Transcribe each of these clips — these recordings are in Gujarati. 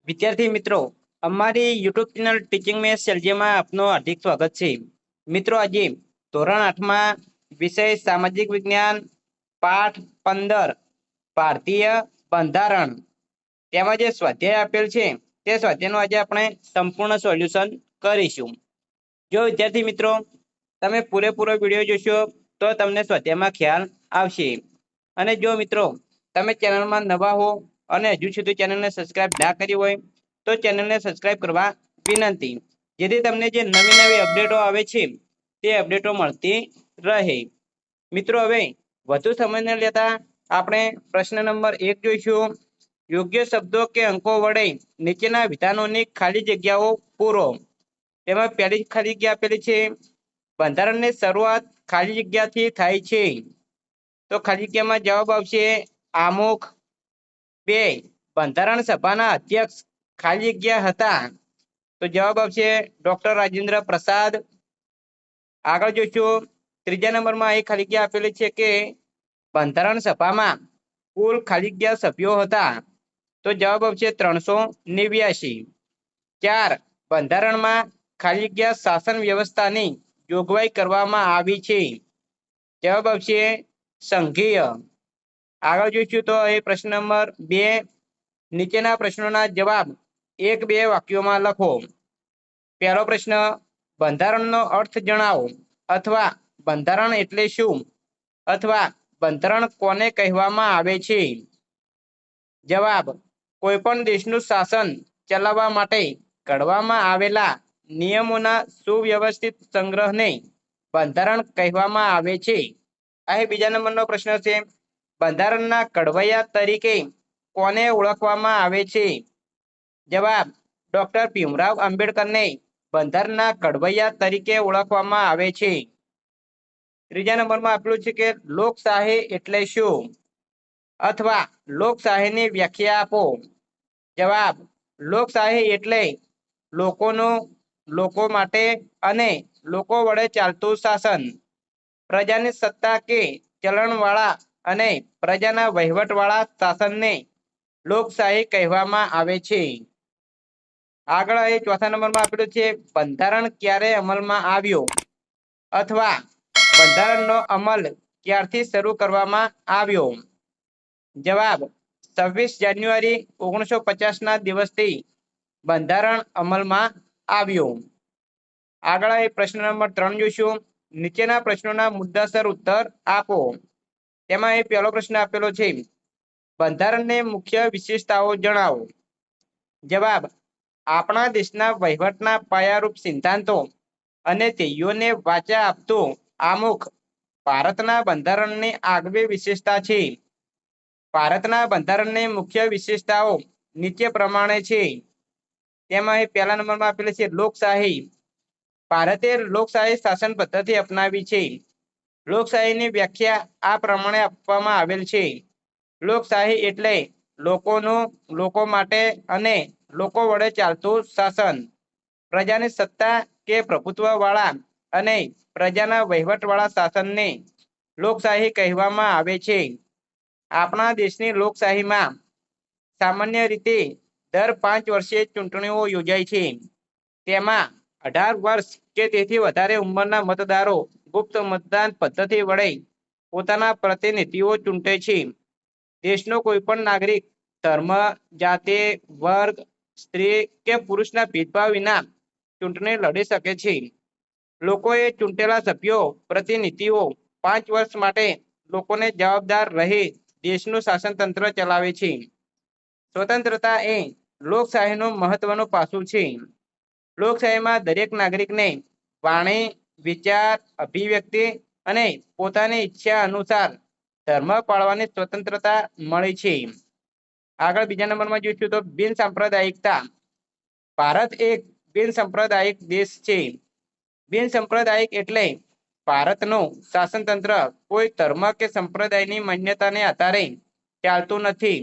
વિદ્યાર્થી મિત્રો, અમારી યુટ્યુબ ચેનલ ટીચિંગ મેથ્સ એલજીમાં આપનું હાર્દિક સ્વાગત છે. મિત્રો, આજે ધોરણ 8માં વિષય સામાજિક વિજ્ઞાન પાઠ 15 ભારતીય બંધારણ તેમાં જે સ્વાધ્યાય આપેલ છે તે સ્વાધ્યાયનું આજે આપણે સંપૂર્ણ સોલ્યુશન કરીશું. જો વિદ્યાર્થી મિત્રો તમે પૂરેપૂરો વિડીયો જોશો તો તમને સ્વાધ્યાયમાં ખ્યાલ આવશે. અને જો મિત્રો તમે ચેનલમાં નવા હો અને હજુ સુધી ચેનલને સબસ્ક્રાઇબ ના કરી હોય તો ચેનલને સબસ્ક્રાઇબ કરવા વિનંતી, જેથી તમને જે નવી નવી અપડેટો આવે છે તે અપડેટો મળતી રહે. મિત્રો, હવે વધુ સમય ન લેતા આપણે પ્રશ્ન નંબર 1 જોઈશું. યોગ્ય શબ્દો કે અંકો વડે નીચેના વિધાનોની ખાલી જગ્યાઓ પૂરો. તેમાં પહેલી ખાલી જગ્યા આપેલી છે, બંધારણની શરૂઆત ખાલી જગ્યાથી થાય છે. તો ખાલી જગ્યામાં જવાબ આવશે આમુખ. 2, બંધારણ સભાના અધ્યક્ષ ખાલી જગ્યા હતા. તો જવાબ આવશે ડોક્ટર રાજેન્દ્ર પ્રસાદ. આગળ જોઈશું, ત્રીજા નંબરમાં એ ખાલી જગ્યા આપેલી છે કે બંધારણ સભામાં કુલ ખાલી જગ્યા સભ્યો હતા. તો જવાબ આવશે 389. 4, બંધારણમાં ખાલી જગ્યા શાસન વ્યવસ્થાની જોગવાઈ કરવામાં આવી છે. જવાબ આવશે સંઘીય. આગળ જોઈશું તો એ પ્રશ્ન નંબર 2, નીચેના પ્રશ્નોના જવાબ 1-2 વાક્યોમાં લખો. પહેલો પ્રશ્ન, બંધારણનો અર્થ જણાવો, અથવા બંધારણ એટલે શું, અથવા બંધારણ કોને કહેવામાં આવે છે. જવાબ, કોઈ પણ દેશનું શાસન ચલાવવા માટે ઘડવામાં આવેલા નિયમોના સુવ્યવસ્થિત સંગ્રહને બંધારણ કહેવામાં આવે છે. અહીં બીજા નંબરનો પ્રશ્ન છે, બંધારણના ઘડવૈયા તરીકે કોને ઓળખવામાં આવે છે. જવાબ, ડોક્ટર ભીમરાવ આંબેડકરને બંધારણના ઘડવૈયા તરીકે ઓળખવામાં આવે છે. ત્રીજા નંબરમાં આપેલું છે કે લોકશાહી એટલે શું, અથવા લોકશાહીની વ્યાખ્યા આપો. જવાબ, લોકશાહી એટલે લોકોનું, લોકો માટે અને લોકો વડે ચાલતું શાસન. પ્રજાની સત્તા કે ચલણવાળા અને પ્રજાના વહીવટવાળા શાસનને લોકશાહી કહેવામાં આવે છે. આગળ એ ચોથા નંબરમાં આપેલું છે, બંધારણ ક્યારે અમલમાં આવ્યો, અથવા બંધારણનો અમલ ક્યારથી શરૂ કરવામાં આવ્યો. જવાબ, 26 જાન્યુઆરી 1950ના દિવસથી બંધારણ અમલમાં આવ્યું. આગળ એ પ્રશ્ન નંબર 3 જોઈશું. નીચેના પ્રશ્નોના મુદ્દાસર ઉત્તર આપો. તેમાં એ પહેલો પ્રશ્ન આપેલો છે, બંધારણની મુખ્ય વિશેષતાઓ જણાવો. જવાબ, આપણા દેશના વહીવટના પાયારૂપ સિદ્ધાંતો અને ધ્યેયોને વાચા આપતું આમુખ ભારતના બંધારણની આગવી વિશેષતા છે. ભારતના બંધારણની મુખ્ય વિશેષતાઓ નીચે પ્રમાણે છે. તેમાં એ પહેલા નંબરમાં આપેલી છે લોકશાહી. ભારતે લોકશાહી શાસન પદ્ધતિ અપનાવી છે. લોકશાહીની વ્યાખ્યા આ પ્રમાણે આપવામાં આવેલ છે. લોકશાહી એટલે લોકોનું, લોકો માટે અને લોકો વડે ચાલતું શાસન. પ્રજાની સત્તા કે પ્રભુત્વ વાળા અને પ્રજાના વહીવટવાળા શાસનને લોકશાહી કહેવામાં આવે છે. આપણા દેશની લોકશાહીમાં સામાન્ય રીતે દર 5 વર્ષે ચૂંટણીઓ યોજાય છે. તેમાં 18 વર્ષ કે તેથી વધારે ઉંમરના મતદારો ગુપ્ત મતદાન પદ્ધતિ વડે પોતાના પ્રતિનિધિઓ ચૂંટે છે. દેશનો કોઈ પણ નાગરિક ધર્મ, જાતિ, વર્ગ, સ્ત્રી કે પુરુષના ભેદભાવ વિના ચૂંટણી લડી શકે છે. લોકોએ ચૂંટેલા સભ્યો, પ્રતિનિધિઓ 5 વર્ષ માટે લોકોને જવાબદાર રહી દેશનું શાસન તંત્ર ચલાવે છે. સ્વતંત્રતા એ લોકશાહીનું મહત્વનું પાસું છે. લોકશાહીમાં દરેક નાગરિકને વાણી, વિચાર, અભિવ્યક્તિ અને પોતાની ઈચ્છા અનુસાર ધર્મ પાળવાની સ્વતંત્રતા મળી છે. આગળ બીજા નંબરમાં જોઈશું તો બિનસાંપ્રદાયિકતા. ભારત એક બિનસાંપ્રદાયિક દેશ છે. બિનસાંપ્રદાયિક એટલે ભારતનું શાસન તંત્ર કોઈ ધર્મ કે સંપ્રદાયની માન્યતાને આધારે ચાલતું નથી.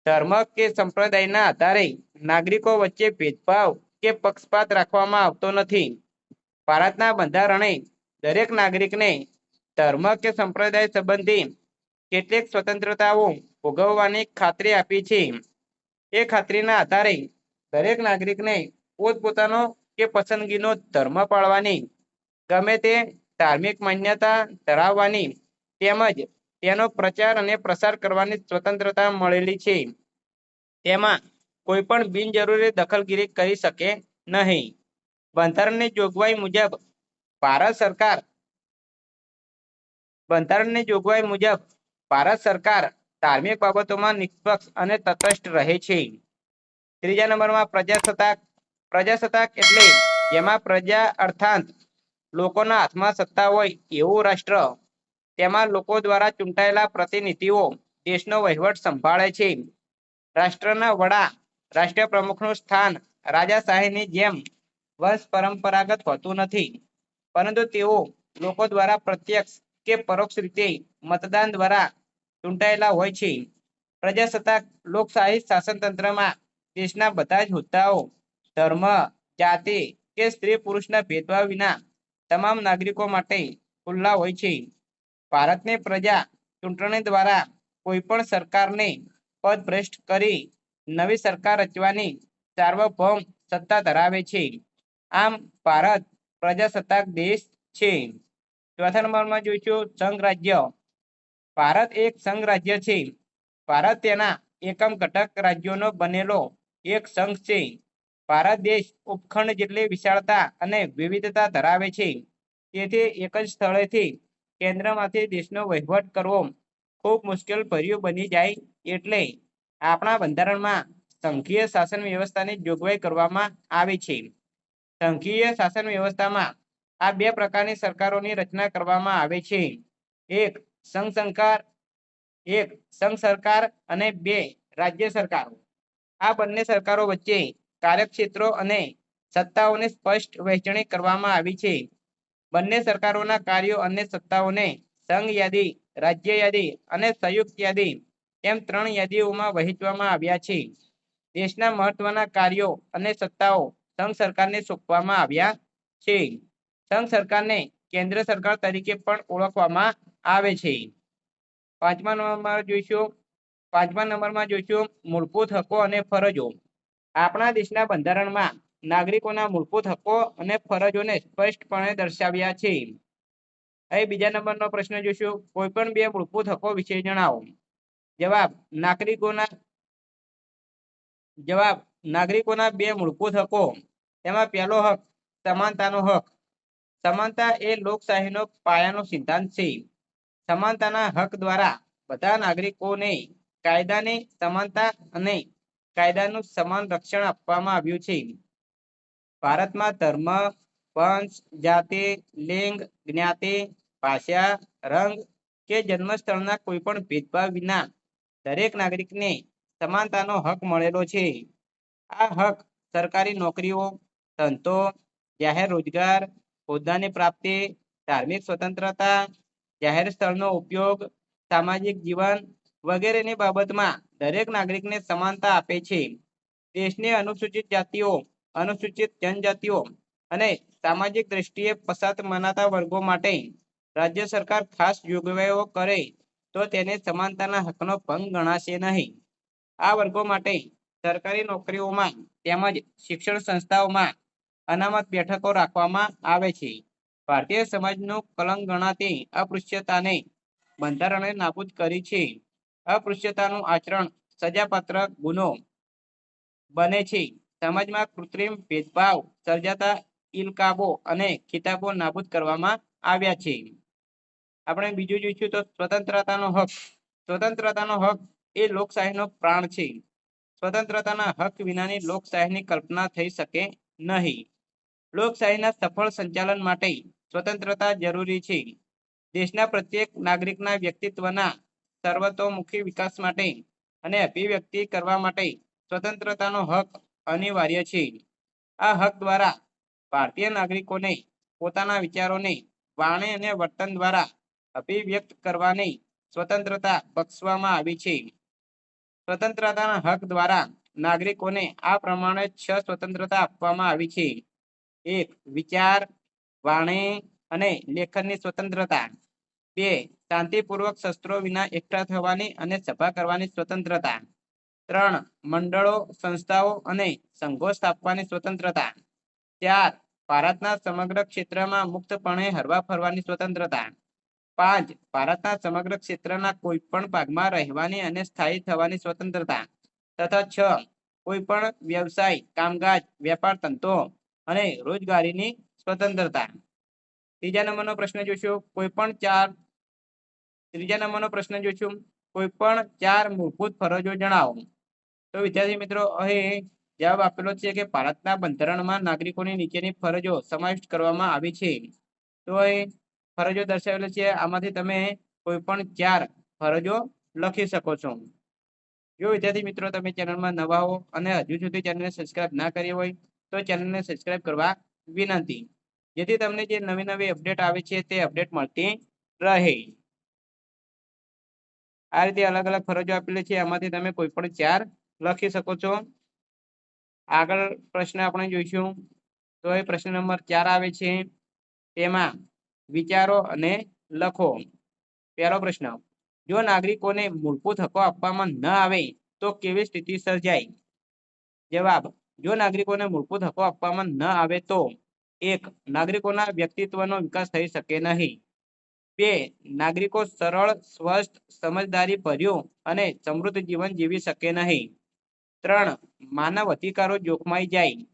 ધર્મ કે સંપ્રદાયના આધારે નાગરિકો વચ્ચે ભેદભાવ કે પક્ષપાત રાખવામાં આવતો નથી. ભારતના બંધારણે દરેક નાગરિકને ધર્મ કે સંપ્રદાય સંબંધી કેટલીક સ્વતંત્રતાઓ ભોગવવાની ખાતરી આપી છે. એ ખાતરીના આધારે દરેક નાગરિકને પોતપોતાનો કે પસંદગીનો ધર્મ પાળવાની, ગમે તે ધાર્મિક માન્યતા ધરાવવાની તેમજ તેનો પ્રચાર અને પ્રસાર કરવાની સ્વતંત્રતા મળેલી છે. તેમાં કોઈ પણ બિનજરૂરી દખલગીરી કરી શકે નહીં. બંધારણની જોગવાઈ મુજબ ભારત સરકાર ધાર્મિક બાબતોમાં નિષ્પક્ષ અને તટસ્થ રહે છે. ત્રીજા નંબરમાં પ્રજાસત્તાક એટલે જેમાં પ્રજા અર્થાત લોકોના હાથમાં સત્તા હોય એવું રાષ્ટ્ર. તેમાં લોકો દ્વારા ચૂંટાયેલા પ્રતિનિધિઓ દેશનો વહીવટ સંભાળે છે. રાષ્ટ્રના વડા રાષ્ટ્રપ્રમુખનું સ્થાન રાજાશાહીની જેમ વંશ પરંપરાગત હોતું નથી, પરંતુ તેઓ લોકો દ્વારા પ્રત્યક્ષ કે પરોક્ષ રીતે મતદાન દ્વારા ચૂંટાયેલા હોય છે. પ્રજાસત્તાક લોકશાહી શાસનતંત્રમાં દેશના બધા જ હોદ્દાઓ ધર્મ, જાતિ કે સ્ત્રી પુરુષના ભેદભાવ વિના તમામ નાગરિકો માટે ખુલ્લા હોય છે. ભારતની પ્રજા ચૂંટણી દ્વારા કોઈ પણ સરકારને પદભ્રષ્ટ કરી નવી સરકાર રચવાની સાર્વભૌમ સત્તા ધરાવે છે. આમ ભારત પ્રજાસત્તાક દેશ છે. ચોથા નંબરમાં જોઈશું સંઘ રાજ્ય. ભારત એક સંઘ રાજ્ય છે. ભારત તેના એકમ ઘટક રાજ્યોનો બનેલો એક સંઘ છે. ભારત દેશ ઉપખંડ જેટલી વિશાળતા અને વિવિધતા ધરાવે છે. તેથી એક જ સ્થળેથી કેન્દ્રમાંથી દેશનો વહીવટ કરવો ખૂબ મુશ્કેલ ભર્યું બની જાય. એટલે આપણા બંધારણમાં સંઘીય શાસન વ્યવસ્થાની જોગવાઈ કરવામાં આવી છે. સંઘીય શાસન વ્યવસ્થામાં આ બે પ્રકારની સરકારોની રચના કરવામાં આવે છે. એક સંઘ સરકાર અને બે રાજ્ય સરકારો. આ બંને સરકારો વચ્ચે કાર્યક્ષેત્રો અને સત્તાઓની સ્પષ્ટ વહેંચણી કરવામાં આવી છે. બંને સરકારોના કાર્યો અને સત્તાઓને સંઘ યાદી, રાજ્ય યાદી અને સંયુક્ત યાદી એમ 3 યાદીઓમાં વહેંચવામાં આવ્યા છે. દેશના મહત્વના કાર્યો અને સત્તાઓ સંઘ સરકારને સોંપવામાં આવ્યા છે. સંઘ સરકારને કેન્દ્ર સરકાર તરીકે પણ ઓળખવામાં આવે છે. પાંચમા નંબરમાં જોઈશું મૂળભૂત હકો અને ફરજો. આપણા દેશના બંધારણમાં નાગરિકોના મૂળભૂત હકો અને ફરજોને સ્પષ્ટપણે દર્શાવ્યા છે. અહીં બીજા નંબરનો પ્રશ્ન જોઈશું કોઈ પણ બે મૂળભૂત હકો વિશે જણાવો. જવાબ નાગરિકોના બે મૂળભૂત હકો. તેમાં પહેલો હક સમાનતાનો હક. સમાનતા એ લોકશાહીનો પાયાનો સિદ્ધાંત છે. સમાનતાના હક દ્વારા બધા નાગરિકોને કાયદાની સમાનતા અને કાયદાનું સમાન રક્ષણ આપવામાં આવ્યું છે. ભારતમાં ધર્મ, વંશ, જાતિ, લિંગ, જ્ઞાતિ, ભાષા, રંગ કે જન્મસ્થળના કોઈ પણ ભેદભાવ વિના દરેક નાગરિકને સમાનતાનો હક મળેલો છે. આ હક સરકારી નોકરીઓ, ધંધો, જાહેર રોજગાર, હોદ્દાની પ્રાપ્તિ, ધાર્મિક સ્વતંત્રતા, જાહેર સ્થળનો ઉપયોગ, સામાજિક જીવન વગેરેની બાબતમાં દરેક નાગરિકને સમાનતા આપે છે. દેશની અનુસૂચિત જાતિઓ, અનુસૂચિત જનજાતિઓ અને સામાજિક દ્રષ્ટિએ પછાત મનાતા વર્ગો માટે રાજ્ય સરકાર ખાસ જોગવાઈઓ કરે તો તેને સમાનતાના હકનો ભંગ ગણાશે નહીં. આ વર્ગો માટે સરકારી નોકરીઓમાં તેમજ શિક્ષણ સંસ્થાઓમાં અનામત બેઠકો રાખવામાં આવે છે. ભારતીય સમાજનું કલંક ગણાતી અસ્પૃશ્યતાને બંધારણે નાબૂદ કરી છે. અસ્પૃશ્યતાનું આચરણ સજાપાત્ર ગુનો બને છે. સમાજમાં કૃત્રિમ ભેદભાવ સર્જાતા ઇલકાબો અને ખિતાબો નાબૂદ કરવામાં આવ્યા છે. આપણે બીજું જોઈશું તો સ્વતંત્રતાનો હક. સ્વતંત્રતાનો હક એ લોકશાહીનો પ્રાણ છે. સ્વતંત્રતાના હક વિનાની લોકશાહીની કલ્પના થઈ શકે નહીં. લોકશાહીના સફળ સંચાલન માટે સ્વતંત્રતા જરૂરી છે. દેશના પ્રત્યેક નાગરિકના વ્યક્તિત્વના સર્વતોમુખી વિકાસ માટે અને અભિવ્યક્તિ કરવા માટે સ્વતંત્રતાનો હક અનિવાર્ય છે. આ હક દ્વારા ભારતીય નાગરિકોને પોતાના વિચારોને વાણી અને વર્તન દ્વારા અભિવ્યક્ત કરવાની સ્વતંત્રતા બક્ષવામાં આવી છે. સ્વતંત્રતાના હક દ્વારા નાગરિકોને આ પ્રમાણે 6 સ્વતંત્રતા આપવામાં આવી છે. 1. વિચાર, વાણી અને લેખનની સ્વતંત્રતા. 2. શાંતિપૂર્વક શસ્ત્રો વિના એકઠા થવાની અને સભા કરવાની સ્વતંત્રતા. 3 મંડળો સંસ્થાઓ અને સંઘો સ્થાપવાની સ્વતંત્રતા। 4 ભારતના સમગ્ર ક્ષેત્રમાં મુક્તપણે હરવા ફરવાની સ્વતંત્રતા। 5 ભારતના સમગ્ર ક્ષેત્રના કોઈ પણ ભાગમાં રહેવાની અને સ્થાયી થવાની સ્વતંત્રતા તથા 6 કોઈ પણ વ્યવસાય કામકાજ વેપાર ધંધો અને રોજગારીની સ્વતંત્રતા। ત્રીજા નંબરનો પ્રશ્ન જોઈશું ત્રીજા નંબરનો પ્રશ્ન જોઈશું કોઈ પણ 4 મૂળભૂત ફરજો જણાવો। તો વિદ્યાર્થી મિત્રો અહીં જવાબ આપેલો છે કે ભારતના બંધારણમાં નાગરિકોની નીચેની ફરજો સમાવિષ્ટ કરવામાં આવી છે। તો અહીં ફરજો દર્શાવેલી છે, આમાંથી તમે કોઈ પણ 4 ફરજો લખી શકો છો। જો વિદ્યાર્થી મિત્રો તમે ચેનલમાં નવા હો અને હજુ સુધી ચેનલને સબસ્ક્રાઇબ ના કરી હોય તો ચેનલને સબસ્ક્રાઇબ કરવા વિનંતી, જેથી તમને જે નવી નવી અપડેટ આવે છે તે અપડેટ મળતી રહે। આ રીતે અલગ અલગ ફરજો આપેલી છે, આમાંથી તમે કોઈ પણ 4 લખી શકો છો। આગળ પ્રશ્ન આપણે જોઈશું તો એ પ્રશ્ન નંબર 4 આવે છે, તેમાં વિચારો અને લખો। પહેલો પ્રશ્ન, જો નાગરિકોને મૂળભૂત હકો આપવામાં ન આવે તો કેવી સ્થિતિ સર્જાય? જવાબ, જો નાગરિકોને મૂળભૂત હકો આપવામાં ન આવે તો 1 નાગરિકોના વ્યક્તિત્વનો વિકાસ થઈ શકે નહીં। 2 નાગરિકો સરળ સ્વસ્થ સમજદારી ભર્યું અને સમૃદ્ધ જીવન જીવી શકે નહીં। 3 માનવ અધિકારો જોખમાઈ જાય।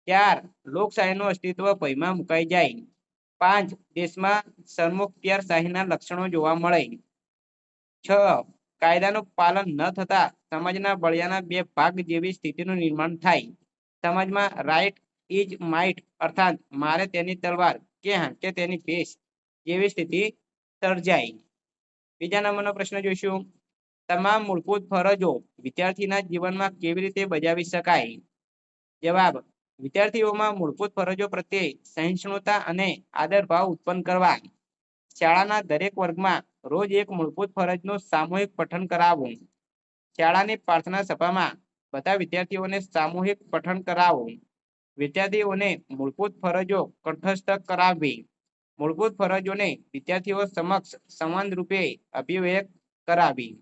4 લોકશાહીનું અસ્તિત્વ ભયમાં મુકાઈ જાય। 5 દેશમાં સરમુખત્યારશાહીના લક્ષણો જોવા મળે। 6 કાયદાનું પાલન ન થતા સમાજના બળિયાના 2 ભાગ જેવી સ્થિતિનું નિર્માણ થાય। સમાજમાં રાઇટ ઇઝ માઇટ અર્થાત મારે તેની તલવાર કે હાંકે તેની ભેંસ જેવી સ્થિતિ સર્જાય। બીજા નંબરનો પ્રશ્ન જોઈશું, તમામ મૂળભૂત ફરજો વિદ્યાર્થીના જીવનમાં કેવી રીતે બજાવી શકાય? જવાબ, વિદ્યાર્થીઓમાં મૂળભૂત ફરજો પ્રત્યે સહિષ્ણુતા અને આદરભાવ ઉત્પન્ન કરવા। શાળાના દરેક વર્ગમાં રોજ એક મૂળભૂત ફરજનું સામૂહિક પઠન કરાવવું। શાળાની પ્રાર્થના સભામાં બધા વિદ્યાર્થીઓને સામૂહિક પઠન કરાવવું। વિદ્યાર્થીઓને મૂળભૂત ફરજો કંઠસ્થ કરાવવી। મૂળભૂત ફરજોને વિદ્યાર્થીઓ સમક્ષ સમાન રૂપે અભિવ્યક્ત કરાવી।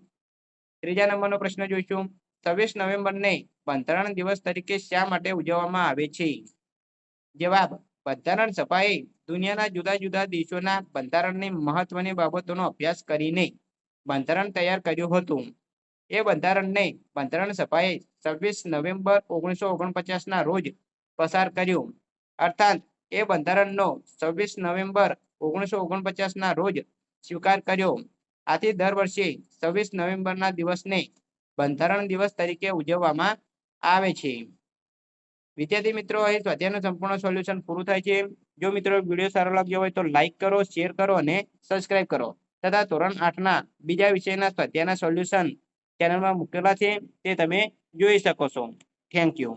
ત્રીજા નંબરનો પ્રશ્ન જોઈશું, 26 નવેમ્બરને બંધારણ દિવસ તરીકે શા માટે ઉજવવામાં આવે છે? જવાબ, બંધારણ સભાએ દુનિયાના જુદા જુદા દેશોના બંધારણની મહત્વની બાબતોનો અભ્યાસ કરીને બંધારણ તૈયાર કર્યું હતું। એ બંધારણને બંધારણ સભાએ 26 નવેમ્બર 1949ના રોજ પસાર કર્યું, અર્થાત એ બંધારણનો 26 નવેમ્બર 1949ના રોજ સ્વીકાર કર્યો। આથી દર વર્ષે 26 નવેમ્બરના દિવસને બંધારણ દિવસ તરીકે ઉજવવામાં આવે છે। વિદ્યાર્થી મિત્રો, અહીં સ્વાધ્યાયનું સંપૂર્ણ સોલ્યુશન પૂરું થાય છે। જો મિત્રો વિડીયો સારો લાગ્યો હોય તો લાઈક કરો, શેર કરો અને સબસ્ક્રાઇબ કરો તથા ધોરણ 8ના બીજા વિષયના સ્વાધ્યાયના સોલ્યુશન ચેનલમાં મૂકેલા છે, તે તમે જોઈ શકો છો। Thank you.